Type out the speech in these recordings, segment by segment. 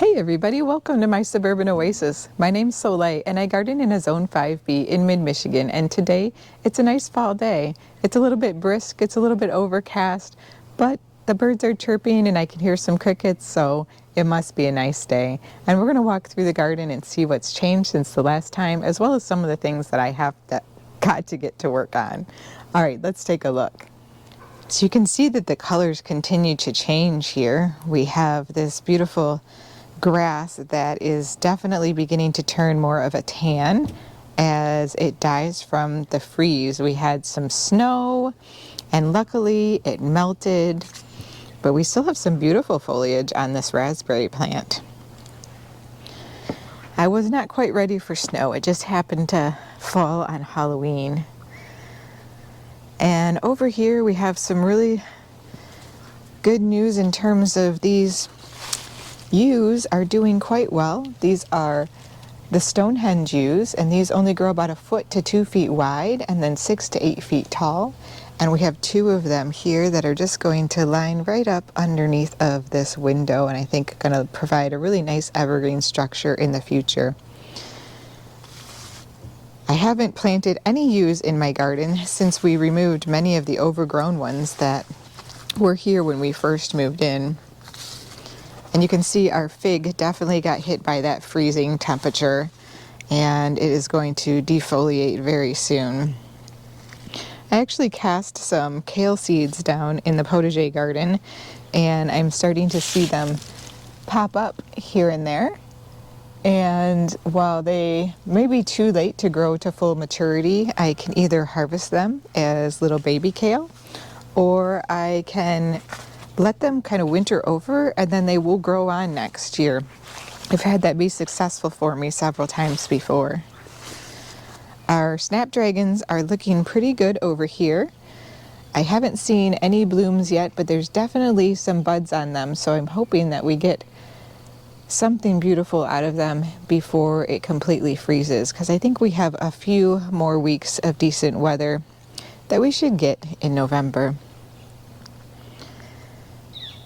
Hey everybody, welcome to my Suburban Oasis. My name's Soleil and I garden in a Zone 5B in mid-Michigan, and today it's a nice fall day. It's a little bit brisk, it's a little bit overcast, but the birds are chirping and I can hear some crickets, so it must be a nice day. And we're going to walk through the garden and see what's changed since the last time, as well as some of the things that I have got to get to work on. All right, let's take a look. So you can see that the colors continue to change here. We have this beautiful grass that is definitely beginning to turn more of a tan as it dies from the freeze. We had some snow and luckily it melted, but we still have some beautiful foliage on this raspberry plant. I was not quite ready for snow. It just happened to fall on Halloween. And over here we have some really good news in terms of these yews are doing quite well. These are the Stonehenge yews, and these only grow about 1 foot to 2 feet wide and then 6 to 8 feet tall. And we have 2 of them here that are just going to line right up underneath of this window, and I think going to provide a really nice evergreen structure in the future. I haven't planted any yews in my garden since we removed many of the overgrown ones that were here when we first moved in. And you can see our fig definitely got hit by that freezing temperature, and it is going to defoliate very soon. I actually cast some kale seeds down in the potager garden, and I'm starting to see them pop up here and there. And while they may be too late to grow to full maturity, I can either harvest them as little baby kale, or I can let them kind of winter over and then they will grow on next year. I've had that be successful for me several times before. Our snapdragons are looking pretty good over here. I haven't seen any blooms yet, but there's definitely some buds on them, so I'm hoping that we get something beautiful out of them before it completely freezes, because I think we have a few more weeks of decent weather that we should get in November.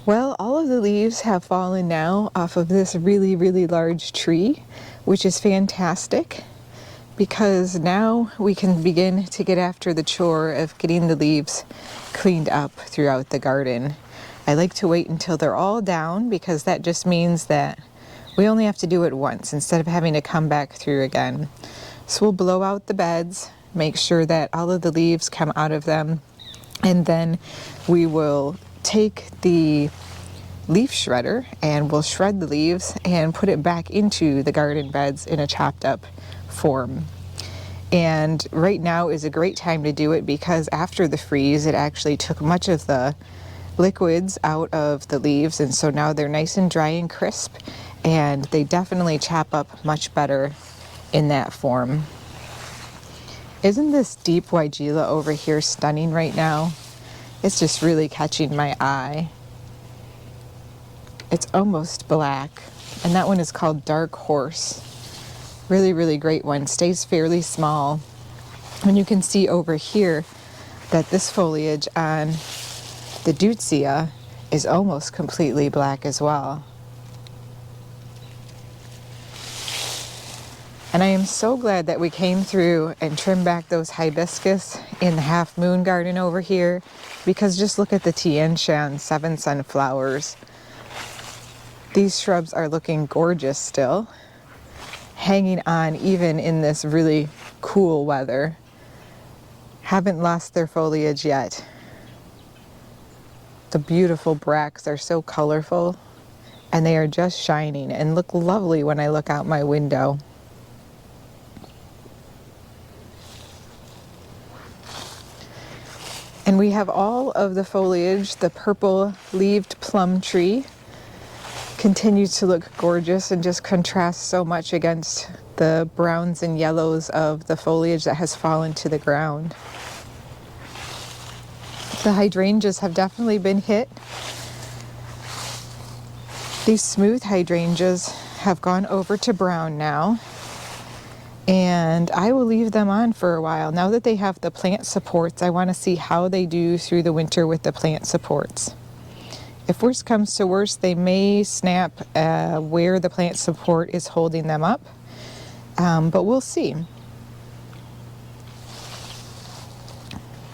Well, all of the leaves have fallen now off of this really, really large tree, which is fantastic because now we can begin to get after the chore of getting the leaves cleaned up throughout the garden. I like to wait until they're all down because that just means that we only have to do it once instead of having to come back through again. So we'll blow out the beds, make sure that all of the leaves come out of them, and then we will take the leaf shredder and we'll shred the leaves and put it back into the garden beds in a chopped up form. And right now is a great time to do it because after the freeze it actually took much of the liquids out of the leaves, and so now they're nice and dry and crisp, and they definitely chop up much better in that form. Isn't this deep Weigela over here stunning right now? It's just really catching my eye. It's almost black, and that one is called Dark Horse. Really, really great one. Stays fairly small. And you can see over here that this foliage on the Deutzia is almost completely black as well. And I am so glad that we came through and trimmed back those hibiscus in the half moon garden over here, because just look at the Tien Shan 7 sunflowers. These shrubs are looking gorgeous still, hanging on even in this really cool weather. Haven't lost their foliage yet. The beautiful bracts are so colorful, and they are just shining and look lovely when I look out my window. And we have all of the foliage. The purple leaved plum tree continues to look gorgeous and just contrasts so much against the browns and yellows of the foliage that has fallen to the ground. The hydrangeas have definitely been hit. These smooth hydrangeas have gone over to brown now, and I will leave them on for a while. Now that they have the plant supports, I want to see how they do through the winter with the plant supports. If worst comes to worst, they may snap where the plant support is holding them up, but we'll see.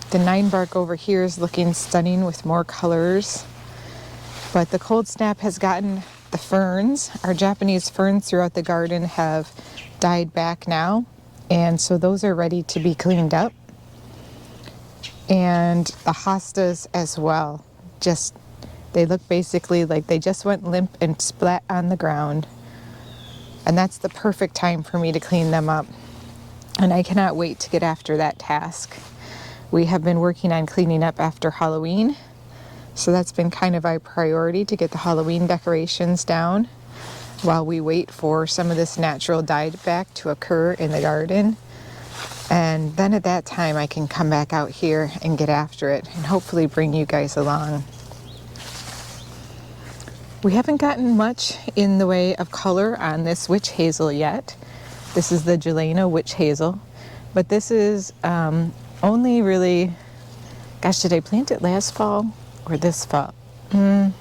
The 9-bark over here is looking stunning with more colors, but the cold snap has gotten the ferns. Our Japanese ferns throughout the garden have died back now, and so those are ready to be cleaned up. And the hostas as well. They look basically like they just went limp and splat on the ground. And that's the perfect time for me to clean them up. And I cannot wait to get after that task. We have been working on cleaning up after Halloween. So that's been kind of our priority, to get the Halloween decorations down while we wait for some of this natural dieback to occur in the garden. And then at that time I can come back out here and get after it and hopefully bring you guys along. We haven't gotten much in the way of color on this witch hazel yet. This is the Gelena witch hazel, but this is only really, gosh, did I plant it last fall or this fall? I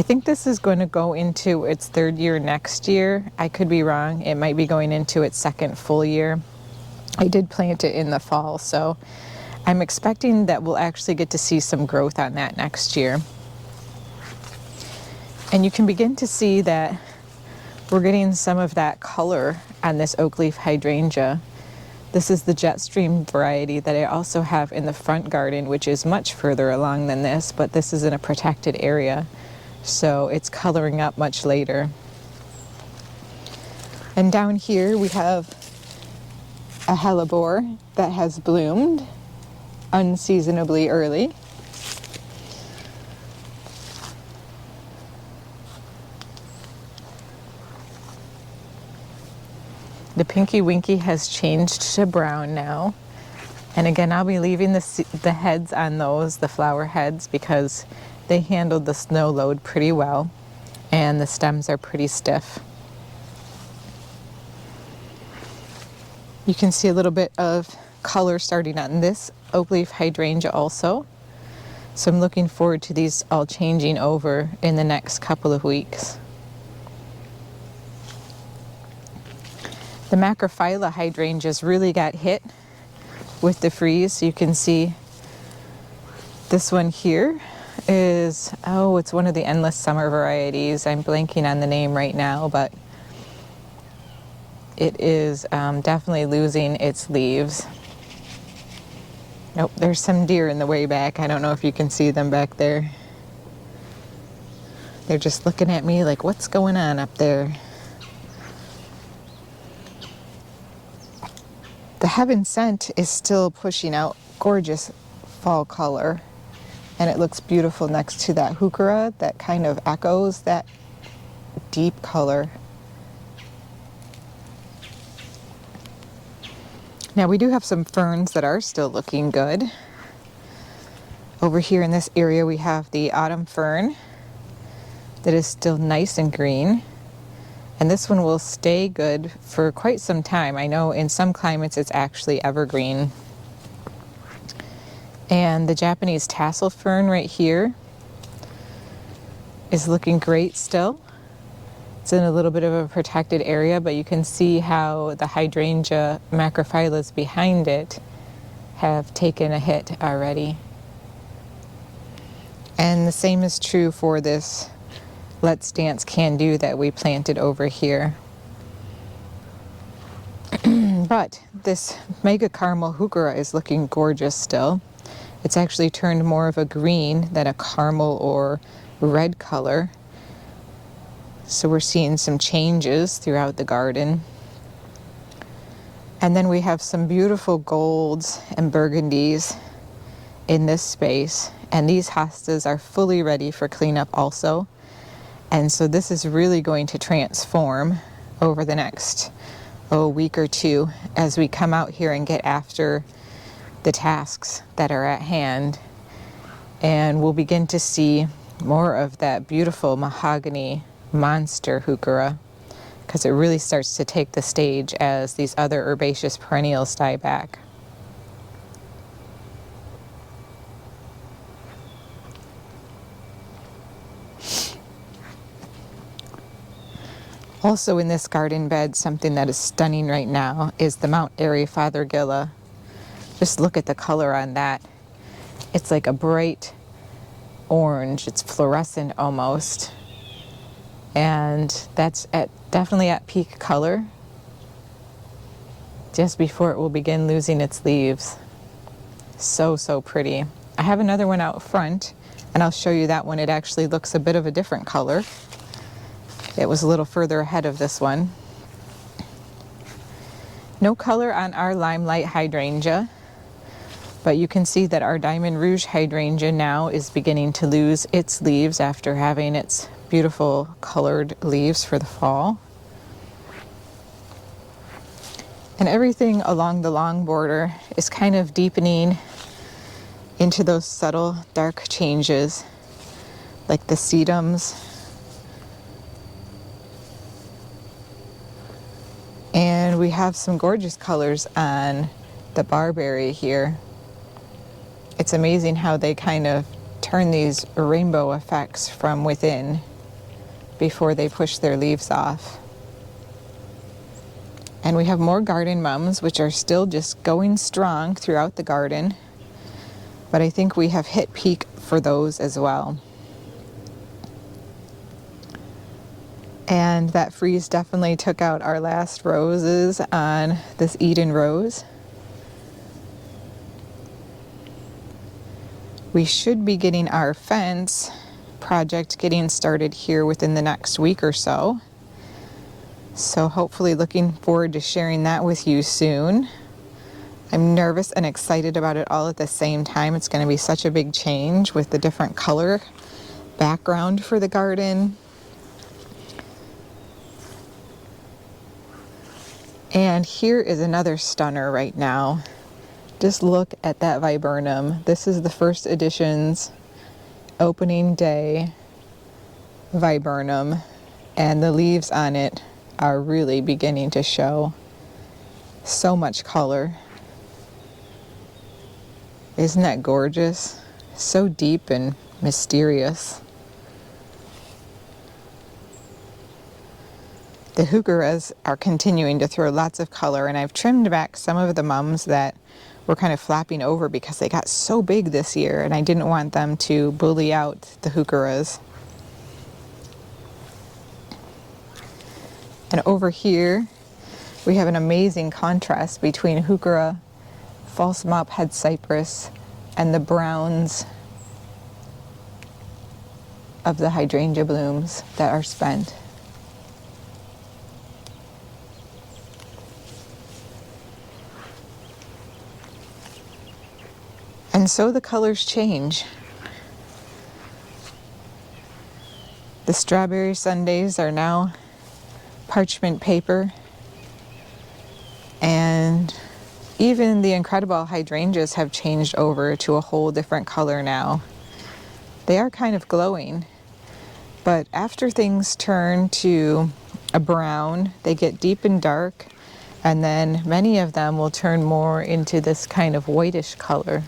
think this is going to go into its 3rd year next year. I could be wrong. It might be going into its 2nd full year. I did plant it in the fall, so I'm expecting that we'll actually get to see some growth on that next year. And you can begin to see that we're getting some of that color on this oak leaf hydrangea. This is the Jetstream variety that I also have in the front garden, which is much further along than this, but this is in a protected area, so it's coloring up much later. And down here we have a hellebore that has bloomed unseasonably early. The Pinky Winky has changed to brown now. And again, I'll be leaving the heads on those, the flower heads, because they handled the snow load pretty well and the stems are pretty stiff. You can see a little bit of color starting on this oak leaf hydrangea also. So I'm looking forward to these all changing over in the next couple of weeks. The Macrophylla hydrangeas really got hit with the freeze. You can see this one here is, it's one of the endless summer varieties. I'm blanking on the name right now, but it is definitely losing its leaves. Nope, there's some deer in the way back. I don't know if you can see them back there. They're just looking at me like, what's going on up there? The Heaven Sent is still pushing out gorgeous fall color, and it looks beautiful next to that heuchera that kind of echoes that deep color. Now we do have some ferns that are still looking good. Over here in this area we have the autumn fern that is still nice and green. And this one will stay good for quite some time. I know in some climates it's actually evergreen. And the Japanese tassel fern right here is looking great still. It's in a little bit of a protected area, but you can see how the hydrangea macrophyllas behind it have taken a hit already. And the same is true for this Let's Dance Can Do that we planted over here. But this Mega Caramel heuchera is looking gorgeous still. It's actually turned more of a green than a caramel or red color. So we're seeing some changes throughout the garden. And then we have some beautiful golds and burgundies in this space. And these hostas are fully ready for cleanup also. And so this is really going to transform over the next week or two as we come out here and get after the tasks that are at hand. And we'll begin to see more of that beautiful mahogany monster heuchera, because it really starts to take the stage as these other herbaceous perennials die back. Also in this garden bed, something that is stunning right now is the Mount Airy Fothergilla. Just look at the color on that. It's like a bright orange. It's fluorescent almost. And that's definitely at peak color, just before it will begin losing its leaves. So, so pretty. I have another one out front, and I'll show you that one. It actually looks a bit of a different color. It was a little further ahead of this one. No color on our limelight hydrangea, but you can see that our Diamond Rouge hydrangea now is beginning to lose its leaves after having its beautiful colored leaves for the fall. And everything along the long border is kind of deepening into those subtle dark changes, like the sedums. And we have some gorgeous colors on the barberry here. It's amazing how they kind of turn these rainbow effects from within before they push their leaves off. And we have more garden mums, which are still just going strong throughout the garden. But I think we have hit peak for those as well. And that freeze definitely took out our last roses on this Eden rose. We should be getting our fence project getting started here within the next week or so. So hopefully looking forward to sharing that with you soon. I'm nervous and excited about it all at the same time. It's going to be such a big change with the different color background for the garden. And here is another stunner right now. Just look at that viburnum. This is the first edition's opening day viburnum, and the leaves on it are really beginning to show. So much color. Isn't that gorgeous? So deep and mysterious. The heucheras are continuing to throw lots of color, and I've trimmed back some of the mums that were kind of flapping over because they got so big this year, and I didn't want them to bully out the heucheras. And over here, we have an amazing contrast between heuchera, false mop head cypress, and the browns of the hydrangea blooms that are spent. And so the colors change. The strawberry sundaes are now parchment paper, and even the incredible hydrangeas have changed over to a whole different color now. They are kind of glowing, but after things turn to a brown, they get deep and dark, and then many of them will turn more into this kind of whitish color.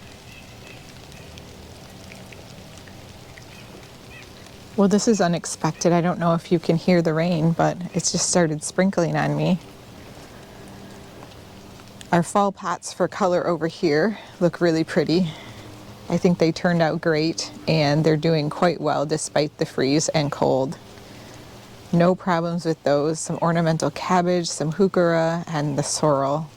Well, this is unexpected. I don't know if you can hear the rain, but it's just started sprinkling on me. Our fall pots for color over here look really pretty. I think they turned out great, and they're doing quite well despite the freeze and cold. No problems with those. Some ornamental cabbage, some heuchera, and the sorrel.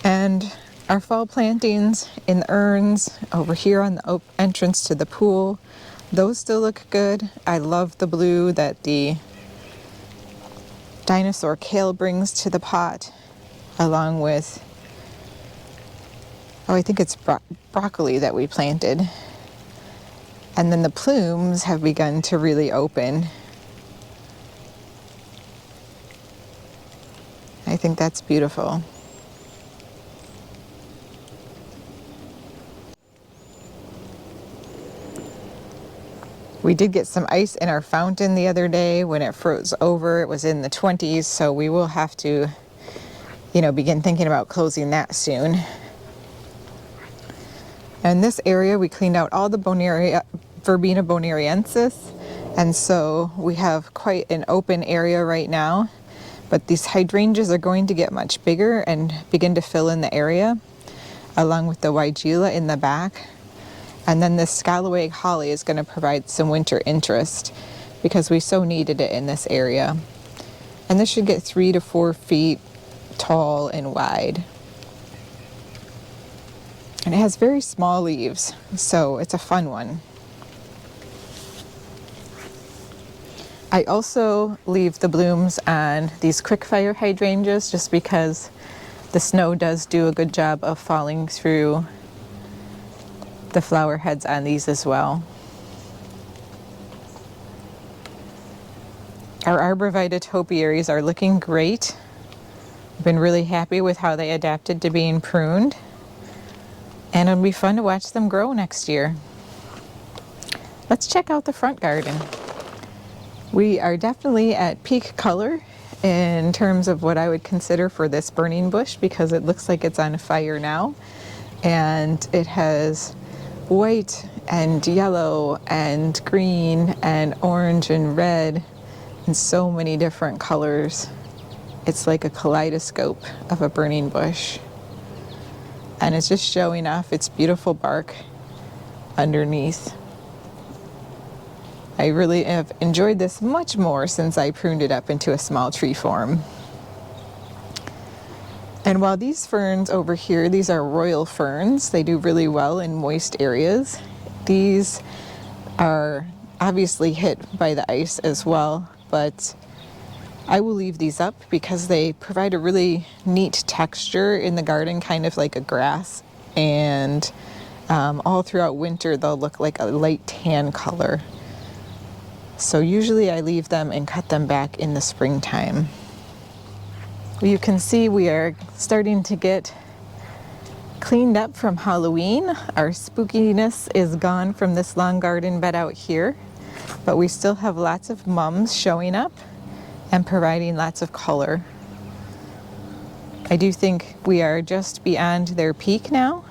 And our fall plantings in the urns over here on the entrance to the pool, those still look good. I love the blue that the dinosaur kale brings to the pot, along with, I think it's broccoli that we planted. And then the plumes have begun to really open. I think that's beautiful. We did get some ice in our fountain the other day. When it froze over, it was in the 20s, so we will have to, begin thinking about closing that soon. And this area, we cleaned out all the Verbena bonariensis, and so we have quite an open area right now. But these hydrangeas are going to get much bigger and begin to fill in the area, along with the weigela in the back. And then this scallywag holly is going to provide some winter interest because we so needed it in this area. And this should get 3 to 4 feet tall and wide. And it has very small leaves, so it's a fun one. I also leave the blooms on these quickfire hydrangeas just because the snow does do a good job of falling through the flower heads on these as well. Our arborvitae topiaries are looking great. I've been really happy with how they adapted to being pruned. And it'll be fun to watch them grow next year. Let's check out the front garden. We are definitely at peak color in terms of what I would consider for this burning bush because it looks like it's on fire now. And it has white and yellow and green and orange and red and so many different colors. It's like a kaleidoscope of a burning bush. And it's just showing off its beautiful bark underneath. I really have enjoyed this much more since I pruned it up into a small tree form. And while these ferns over here, these are royal ferns, they do really well in moist areas. These are obviously hit by the ice as well, but I will leave these up because they provide a really neat texture in the garden, kind of like a grass. And all throughout winter, they'll look like a light tan color. So usually I leave them and cut them back in the springtime. You can see we are starting to get cleaned up from Halloween. Our spookiness is gone from this long garden bed out here, but we still have lots of mums showing up and providing lots of color. I do think we are just beyond their peak now,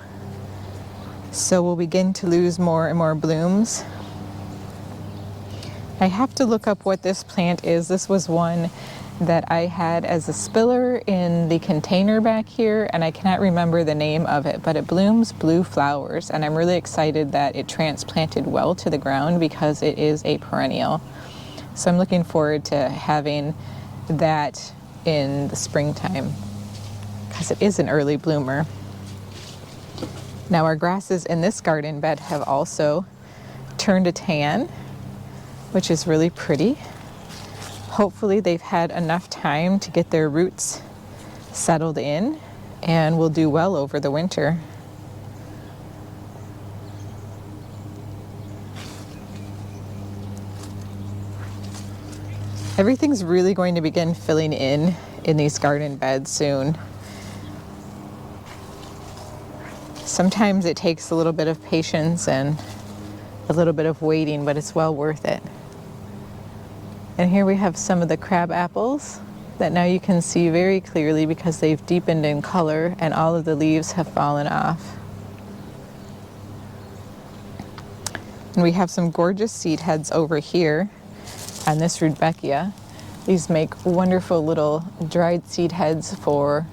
so we'll begin to lose more and more blooms. I have to look up what this plant is. This was one that I had as a spiller in the container back here, and I cannot remember the name of it, but it blooms blue flowers, and I'm really excited that it transplanted well to the ground because it is a perennial. So I'm looking forward to having that in the springtime because it is an early bloomer. Now our grasses in this garden bed have also turned a tan, which is really pretty. Hopefully they've had enough time to get their roots settled in and will do well over the winter. Everything's really going to begin filling in these garden beds soon. Sometimes it takes a little bit of patience and a little bit of waiting, but it's well worth it. And here we have some of the crab apples that now you can see very clearly because they've deepened in color and all of the leaves have fallen off. And we have some gorgeous seed heads over here on this Rudbeckia. These make wonderful little dried seed heads for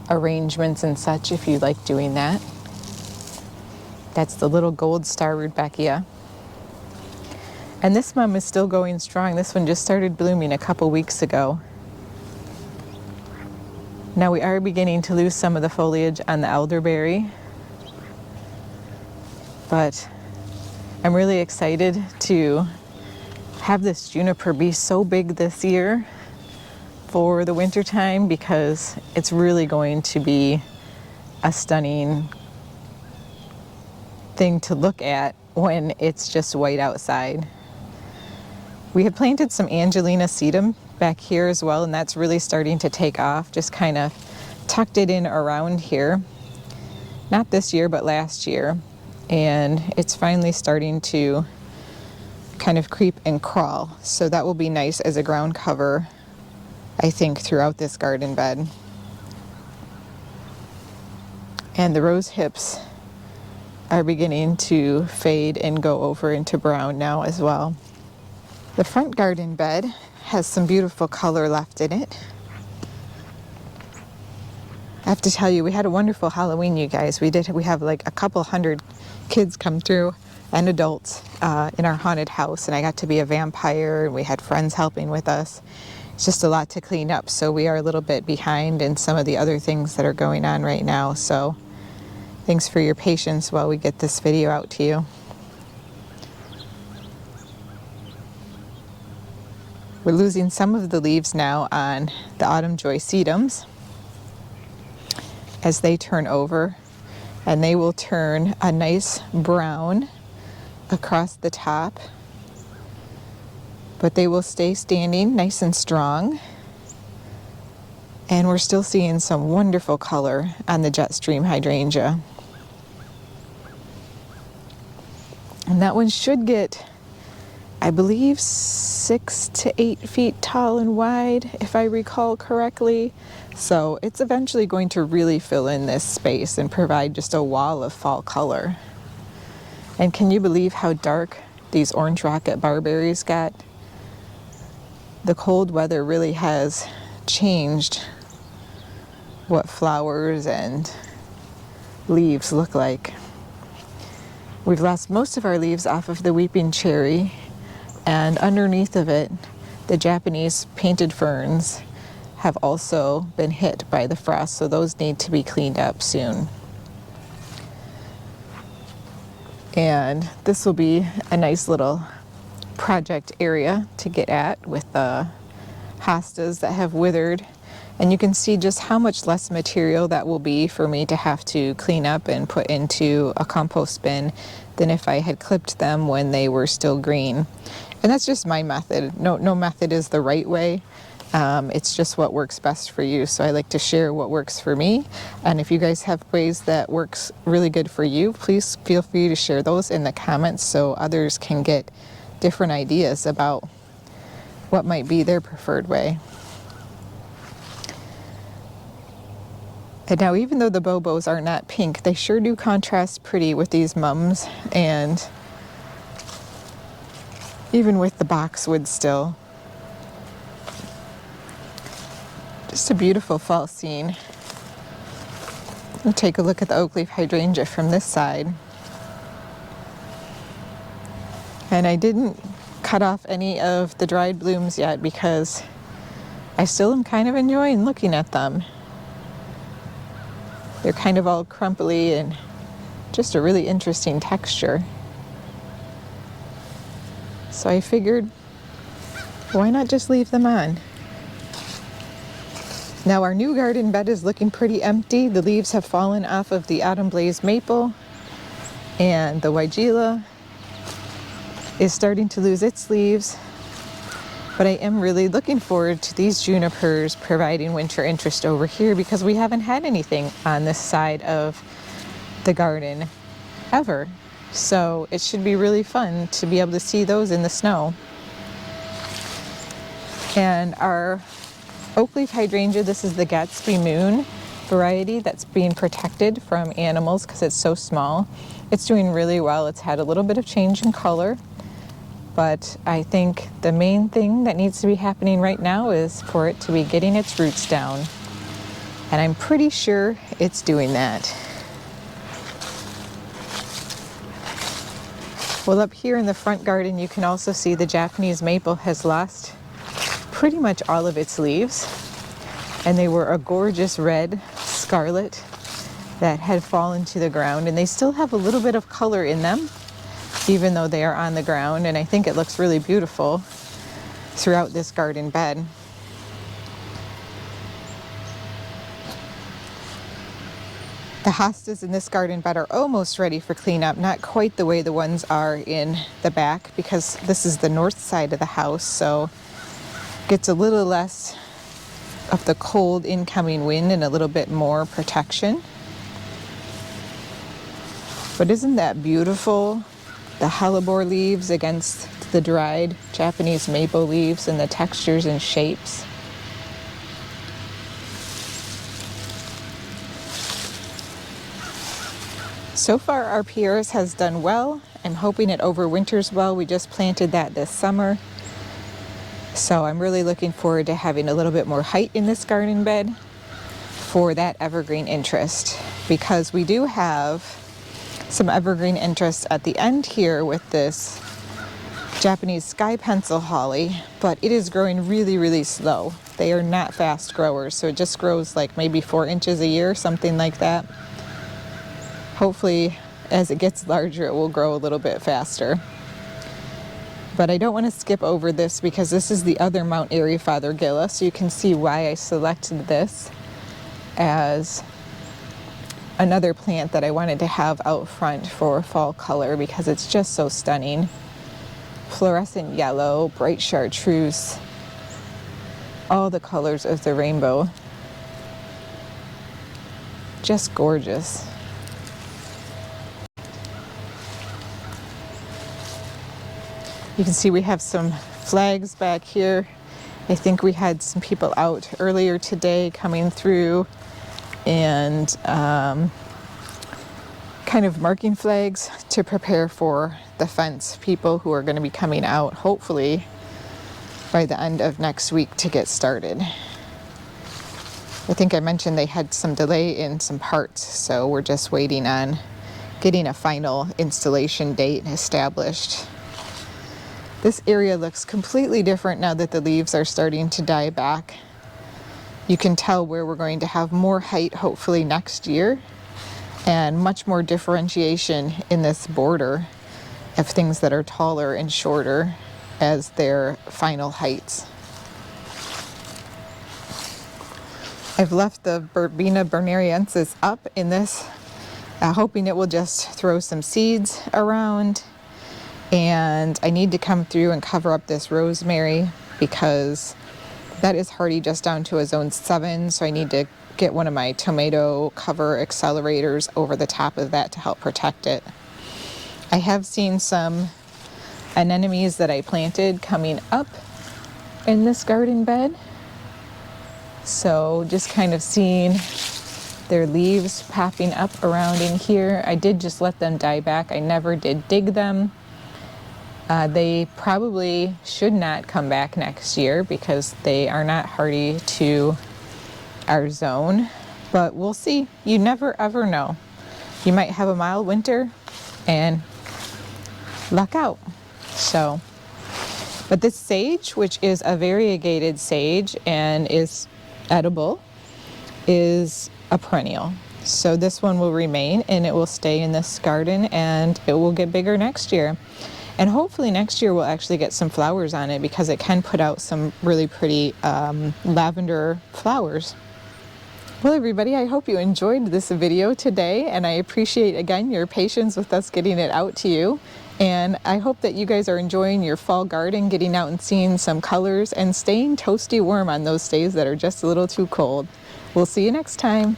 arrangements and such if you like doing that. That's the little gold star Rudbeckia. And this mum is still going strong. This one just started blooming a couple weeks ago. Now we are beginning to lose some of the foliage on the elderberry, but I'm really excited to have this juniper be so big this year for the winter time because it's really going to be a stunning thing to look at when it's just white outside. We had planted some Angelina sedum back here as well, and that's really starting to take off. Just kind of tucked it in around here. Not this year, but last year. And it's finally starting to kind of creep and crawl. So that will be nice as a ground cover, I think, throughout this garden bed. And the rose hips are beginning to fade and go over into brown now as well. The front garden bed has some beautiful color left in it. I have to tell you, we had a wonderful Halloween, you guys. We have like a couple hundred kids come through and adults in our haunted house, and I got to be a vampire, and we had friends helping with us. It's just a lot to clean up, so we are a little bit behind in some of the other things that are going on right now. So thanks for your patience while we get this video out to you. We're losing some of the leaves now on the autumn joy sedums as they turn over, and they will turn a nice brown across the top, but they will stay standing nice and strong. And we're still seeing some wonderful color on the Jetstream hydrangea. And that one should get, I believe, 6 to 8 feet tall and wide, if I recall correctly. So it's eventually going to really fill in this space and provide just a wall of fall color. And can you believe how dark these orange rocket barberries got? The cold weather really has changed what flowers and leaves look like. We've lost most of our leaves off of the weeping cherry, and underneath of it, the Japanese painted ferns have also been hit by the frost, so those need to be cleaned up soon. And this will be a nice little project area to get at with the hostas that have withered. And you can see just how much less material that will be for me to have to clean up and put into a compost bin than if I had clipped them when they were still green. And that's just my method. No method is the right way. It's just what works best for you. So I like to share what works for me. And if you guys have ways that works really good for you, please feel free to share those in the comments so others can get different ideas about what might be their preferred way. And now, even though the bobos are not pink, they sure do contrast pretty with these mums, and even with the boxwood still. Just a beautiful fall scene. We'll take a look at the oak leaf hydrangea from this side. And I didn't cut off any of the dried blooms yet because I still am kind of enjoying looking at them. They're kind of all crumply and just a really interesting texture. So I figured, why not just leave them on? Now our new garden bed is looking pretty empty. The leaves have fallen off of the autumn blaze maple, and the weigela is starting to lose its leaves. But I am really looking forward to these junipers providing winter interest over here, because we haven't had anything on this side of the garden ever. So it should be really fun to be able to see those in the snow. And our oak leaf hydrangea, this is the Gatsby Moon variety that's being protected from animals because it's so small. It's doing really well. It's had a little bit of change in color. But I think the main thing that needs to be happening right now is for it to be getting its roots down. And I'm pretty sure it's doing that. Well, up here in the front garden, you can also see the Japanese maple has lost pretty much all of its leaves. And they were a gorgeous red scarlet that had fallen to the ground. And they still have a little bit of color in them, even though they are on the ground, and I think it looks really beautiful throughout this garden bed. The hostas in this garden bed are almost ready for cleanup, not quite the way the ones are in the back, because this is the north side of the house, so it gets a little less of the cold incoming wind and a little bit more protection. But isn't that beautiful? The hellebore leaves against the dried Japanese maple leaves, and the textures and shapes. So far our Pieris has done well. I'm hoping it overwinters well. We just planted that this summer. So I'm really looking forward to having a little bit more height in this garden bed for that evergreen interest, because we do have some evergreen interest at the end here with this Japanese sky pencil holly, but it is growing really, really slow. They are not fast growers, so it just grows like maybe 4 inches a year, something like that. Hopefully, as it gets larger, it will grow a little bit faster. But I don't want to skip over this because this is the other Mount Airy Fothergilla, so you can see why I selected this as another plant that I wanted to have out front for fall color, because it's just so stunning. Fluorescent yellow, bright chartreuse, all the colors of the rainbow. Just gorgeous. You can see we have some flags back here. I think we had some people out earlier today coming through and kind of marking flags to prepare for the fence people who are going to be coming out hopefully by the end of next week to get started. I think I mentioned they had some delay in some parts, so we're just waiting on getting a final installation date established. This area looks completely different now that the leaves are starting to die back. You can tell where we're going to have more height hopefully next year, and much more differentiation in this border of things that are taller and shorter as their final heights. I've left the Verbena bernariensis up in this, hoping it will just throw some seeds around. And I need to come through and cover up this rosemary because that is hardy just down to a zone 7, so I need to get one of my tomato cover accelerators over the top of that to help protect it. I have seen some anemones that I planted coming up in this garden bed, so just kind of seeing their leaves popping up around in here. I did just let them die back. I never did dig them. They probably should not come back next year because they are not hardy to our zone, but we'll see. You never ever know. You might have a mild winter and luck out. So, but this sage, which is a variegated sage and is edible, is a perennial. So this one will remain and it will stay in this garden and it will get bigger next year. And hopefully next year we'll actually get some flowers on it because it can put out some really pretty lavender flowers. Well, everybody, I hope you enjoyed this video today, and I appreciate again your patience with us getting it out to you. And I hope that you guys are enjoying your fall garden, getting out and seeing some colors and staying toasty warm on those days that are just a little too cold. We'll see you next time.